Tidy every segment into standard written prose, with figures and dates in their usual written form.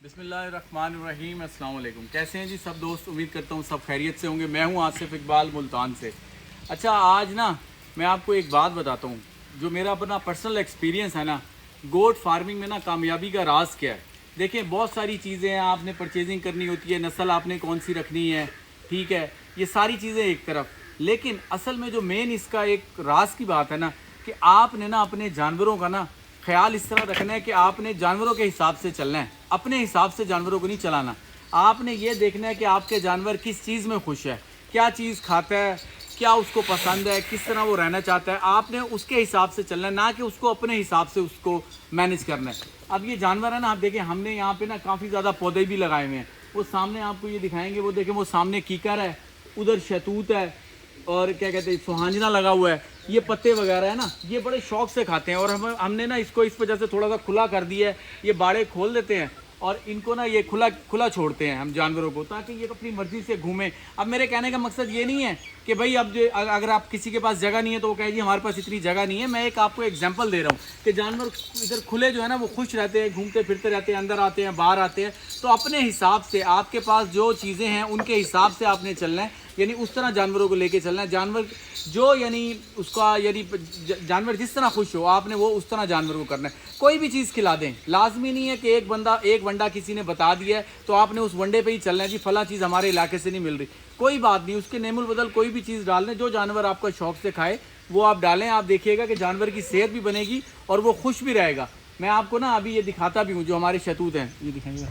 बिस्मिल्लाहिर्रहमानिर्रहीम, अस्सलाम वालेकुम। कैसे हैं जी सब दोस्त? उम्मीद करता हूँ सब खैरियत से होंगे। मैं हूँ आसिफ इकबाल मुल्तान से। अच्छा, आज ना मैं आपको एक बात बताता हूँ जो मेरा अपना पर्सनल एक्सपीरियंस है ना, गोट फार्मिंग में ना कामयाबी का राज क्या है। देखें, बहुत सारी चीज़ें हैं, आपने परचेजिंग करनी होती है, नस्ल आपने कौन सी रखनी है, ठीक है, ये सारी चीज़ें एक तरफ, लेकिन असल में जो मेन इसका एक राज की बात है ना कि आपने ना अपने जानवरों का ना ख्याल इस तरह रखना है कि आपने जानवरों के हिसाब से चलना है, अपने हिसाब से जानवरों को नहीं चलाना। आपने ये देखना है कि आपके जानवर किस चीज़ में खुश है, क्या चीज़ खाता है, क्या उसको पसंद है, किस तरह वो रहना चाहता है, आपने उसके हिसाब से चलना है, ना कि उसको अपने हिसाब से उसको मैनेज करना है। अब ये जानवर है ना, आप देखें हमने यहाँ पे ना काफ़ी ज़्यादा पौधे भी लगाए हुए हैं। वो सामने आपको ये दिखाएंगे, वो देखें वो सामने कीकर है, उधर शहतूत है और क्या कहते हैं सुहांजना लगा हुआ है। ये पत्ते वगैरह है ना, ये बड़े शौक से खाते हैं और हमने ना इसको इस वजह से थोड़ा सा खुला कर दिया है। ये बाड़े खोल देते हैं और इनको ना ये खुला खुला छोड़ते हैं हम जानवरों को, ताकि ये अपनी मर्ज़ी से घूमें। अब मेरे कहने का मकसद ये नहीं है कि भाई अब जो अगर आप किसी के पास जगह नहीं है तो वो कहे जी हमारे पास इतनी जगह नहीं है। मैं एक आपको एग्जांपल दे रहा हूँ कि जानवर इधर खुले जो है ना वो खुश रहते हैं, घूमते फिरते रहते हैं, अंदर आते हैं बाहर आते हैं। तो अपने हिसाब से आपके पास जो चीज़ें हैं उनके हिसाब से आपने चलना है, यानी उस तरह जानवरों को लेके चलना है। जानवर जो यानी उसका यानी जानवर जिस तरह खुश हो आपने वो उस तरह जानवर को करना है। कोई भी चीज़ खिला दें, लाजमी नहीं है कि एक वंडा किसी ने बता दिया है तो आपने उस वंडे पे ही चलना है जी फला चीज़ हमारे इलाके से नहीं मिल रही। कोई बात नहीं, उसके नेमुल बदल कोई भी चीज़ डाल दें, जो जानवर आपका शौक से खाए वो आप डालें। आप देखिएगा कि जानवर की सेहत भी बनेगी और वो खुश भी रहेगा। मैं आपको ना अभी ये दिखाता भी हूँ, जो हमारे शहतूत हैं ये दिखाएंगे।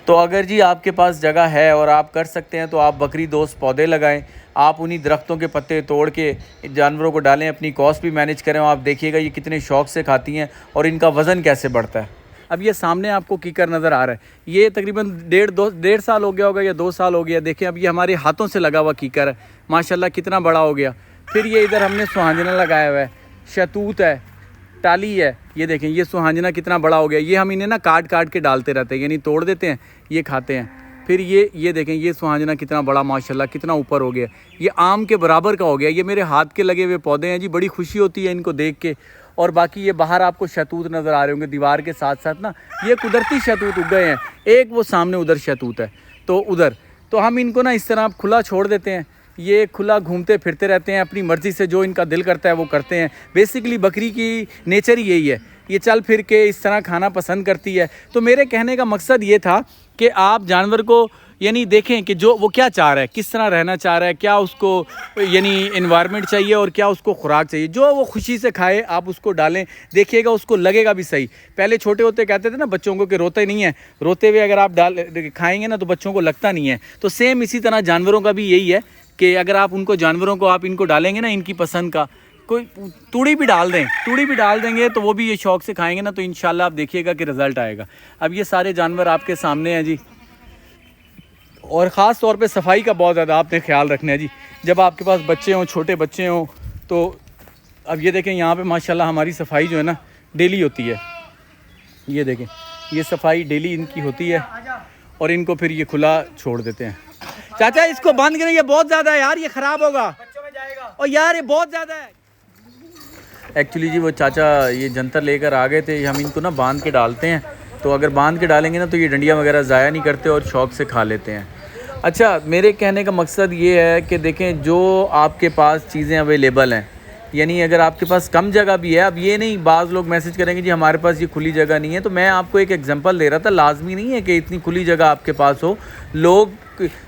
तो अगर जी आपके पास जगह है और आप कर सकते हैं तो आप बकरी दोस्त पौधे लगाएं। आप उन्हीं दरख्तों के पत्ते तोड़ के जानवरों को डालें, अपनी कॉस्ट भी मैनेज करें। आप देखिएगा ये कितने शौक से खाती हैं और इनका वज़न कैसे बढ़ता है। अब ये सामने आपको कीकर नज़र आ रहा है, ये तकरीबन डेढ़ साल हो गया होगा या 2 साल हो गया। देखें अब ये हमारे हाथों से लगा हुआ कीकर है, माशाल्लाह कितना बड़ा हो गया। फिर ये इधर हमने सुहांजना लगाया हुआ है, शहतूत है, टाली है। ये देखें ये सुहांजना कितना बड़ा हो गया। ये हम इन्हें ना काट काट के डालते रहते हैं, यानी तोड़ देते हैं, ये खाते हैं। फिर ये देखें ये सुहांजना कितना बड़ा माशाल्लाह कितना ऊपर हो गया, ये आम के बराबर का हो गया। ये मेरे हाथ के लगे हुए पौधे हैं जी, बड़ी खुशी होती है इनको देख के। और बाकी ये बाहर आपको शहतूत नज़र आ रहे होंगे दीवार के साथ साथ ना, ये कुदरती शहतूत उग गए हैं। एक वो सामने उधर शहतूत है तो उधर, तो हम इनको ना इस तरह खुला छोड़ देते हैं। ये खुला घूमते फिरते रहते हैं, अपनी मर्ज़ी से जो इनका दिल करता है वो करते हैं। बेसिकली बकरी की नेचर ही यही है, ये चल फिर के इस तरह खाना पसंद करती है। तो मेरे कहने का मकसद ये था कि आप जानवर को यानी देखें कि जो वो क्या चाह रहा है, किस तरह रहना चाह रहा है, क्या उसको यानी इन्वायरमेंट चाहिए और क्या उसको खुराक चाहिए। जो वो खुशी से खाए आप उसको डालें, देखिएगा उसको लगेगा भी सही। पहले छोटे होते कहते थे ना बच्चों को कि रोते नहीं है, रोते हुए अगर आप खाएंगे ना तो बच्चों को लगता नहीं है। तो सेम इसी तरह जानवरों का भी यही है कि अगर आप उनको जानवरों को आप इनको डालेंगे ना इनकी पसंद का, कोई तूड़ी भी डाल दें, तूड़ी भी डाल देंगे तो वो भी ये शौक से खाएंगे ना, तो इंशाल्लाह आप देखिएगा कि रिज़ल्ट आएगा। अब ये सारे जानवर आपके सामने हैं जी, और ख़ास तौर पे सफाई का बहुत ज़्यादा आपने ख्याल रखना है जी। जब आपके पास बच्चे हों, छोटे बच्चे हों, तो अब ये देखें यहाँ पे माशाल्लाह हमारी सफाई जो है ना डेली होती है। ये देखें ये सफाई डेली इनकी होती है और इनको फिर ये खुला छोड़ देते हैं। चाचा इसको बंद करें, ये बहुत ज़्यादा है यार, ये ख़राब होगा और यार ये बहुत ज़्यादा है। एक्चुअली जी वो चाचा ये जंतर लेकर आ गए थे, हम इनको ना बांध के डालते हैं। तो अगर बांध के डालेंगे ना तो ये डंडियाँ वगैरह ज़ाया नहीं करते और शौक से खा लेते हैं। अच्छा, मेरे कहने का मकसद ये है कि देखें जो आपके पास चीज़ें अवेलेबल हैं, यानी अगर आपके पास कम जगह भी है, अब ये नहीं बाज़ लोग मैसेज करेंगे जी हमारे पास ये खुली जगह नहीं है, तो मैं आपको एक एग्जांपल दे रहा था। लाजमी नहीं है कि इतनी खुली जगह आपके पास हो। लोग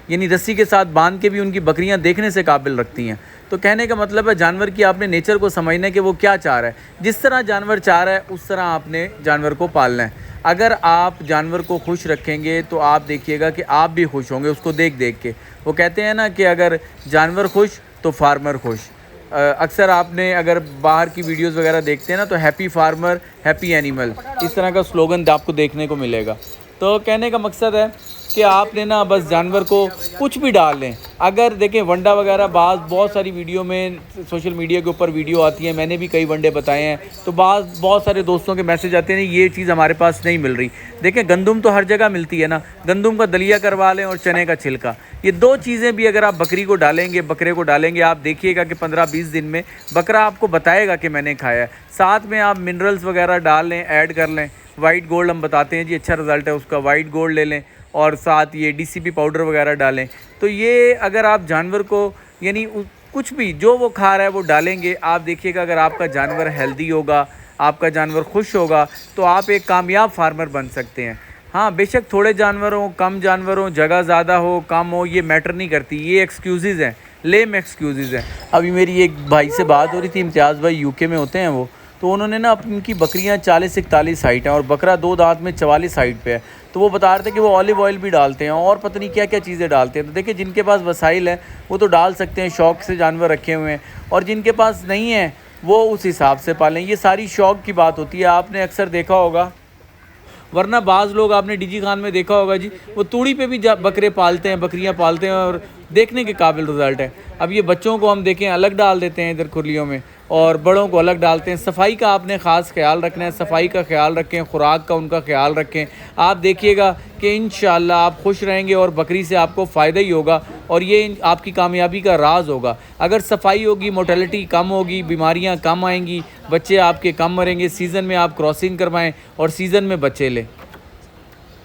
यानी रस्सी के साथ बांध के भी उनकी बकरियां देखने से काबिल रखती हैं। तो कहने का मतलब है जानवर की आपने नेचर को समझना है कि वो क्या चाह रहा है। जिस तरह जानवर चाह रहा है उस तरह आपने जानवर को पालना है। अगर आप जानवर को खुश रखेंगे तो आप देखिएगा कि आप भी खुश होंगे उसको देख देख के। वो कहते हैं ना कि अगर जानवर खुश तो फार्मर खुश। अक्सर आपने अगर बाहर की वीडियोस वगैरह देखते हैं ना तो हैप्पी फार्मर हैप्पी एनिमल, इस तरह का स्लोगन आपको देखने को मिलेगा। तो कहने का मकसद है कि आपने ना बस जानवर को कुछ भी डाल लें। अगर देखें वंडा वगैरह बहुत सारी वीडियो में सोशल मीडिया के ऊपर वीडियो आती है, मैंने भी कई वंडे बताए हैं, तो बहुत सारे दोस्तों के मैसेज आते हैं ये चीज़ हमारे पास नहीं मिल रही। देखें गंदम तो हर जगह मिलती है ना, गंदम का दलिया करवा लें और चने का छिलका, ये 2 चीज़ें भी अगर आप बकरी को डालेंगे, बकरे को डालेंगे, आप देखिएगा कि 15-20 दिन में बकरा आपको बताएगा कि मैंने खाया है। साथ में आप मिनरल्स वगैरह डाल लें, ऐड कर लें, वाइट गोल्ड हम बताते हैं जी, अच्छा रिज़ल्ट है उसका, वाइट गोल्ड ले लें और साथ ये DCP पाउडर वगैरह डालें। तो ये अगर आप जानवर को यानी कुछ भी जो वो खा रहा है वो डालेंगे, आप देखिएगा अगर आपका जानवर हेल्दी होगा, आपका जानवर खुश होगा, तो आप एक कामयाब फार्मर बन सकते हैं। हाँ बेशक थोड़े जानवर हों, कम जानवर हों, जगह ज़्यादा हो कम हो, ये मैटर नहीं करती, ये एक्सक्यूज़ हैं, लेम एक्सक्यूज़ हैं। अभी मेरी एक भाई से बात हो रही थी, इम्तियाज़ भाई UK में होते हैं वो, तो उन्होंने ना उनकी बकरियां 40-41 हाइट हैं और बकरा 2 दांत में 44 हाइट पे है। तो वो बता रहे थे कि वो ऑलिव ऑयल भी डालते हैं और पता नहीं क्या क्या चीज़ें डालते हैं। तो देखिए जिनके पास वसाइल है वो तो डाल सकते हैं, शौक़ से जानवर रखे हुए हैं, और जिनके पास नहीं है वो उस हिसाब से पालें। ये सारी शौक़ की बात होती है। आपने अक्सर देखा होगा, वरना बाज़ लोग आपने DG खान में देखा होगा जी, वो तूड़ी पे भी बकरे पालते हैं, बकरियां पालते हैं और देखने के काबिल रिज़ल्ट है। अब ये बच्चों को हम देखें अलग डाल देते हैं इधर खुरलियों में और बड़ों को अलग डालते हैं। सफाई का आपने ख़ास ख्याल रखना है, सफाई का ख्याल रखें, खुराक का उनका ख्याल रखें। आप देखिएगा कि इंशाअल्लाह आप खुश रहेंगे और बकरी से आपको फ़ायदा ही होगा और ये आपकी कामयाबी का राज होगा। अगर सफाई होगी, मोर्टेलिटी कम होगी, बीमारियां कम आएंगी, बच्चे आपके कम मरेंगे। सीज़न में आप क्रॉसिंग करवाएं और सीज़न में बच्चे लें।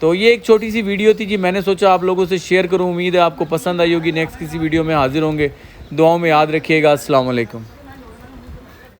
तो ये एक छोटी सी वीडियो थी जी, मैंने सोचा आप लोगों से शेयर करूं। उम्मीद है आपको पसंद आई होगी। नेक्स्ट किसी वीडियो में हाजिर होंगे। दुआओं में याद रखिएगा। अस्सलाम वालेकुम।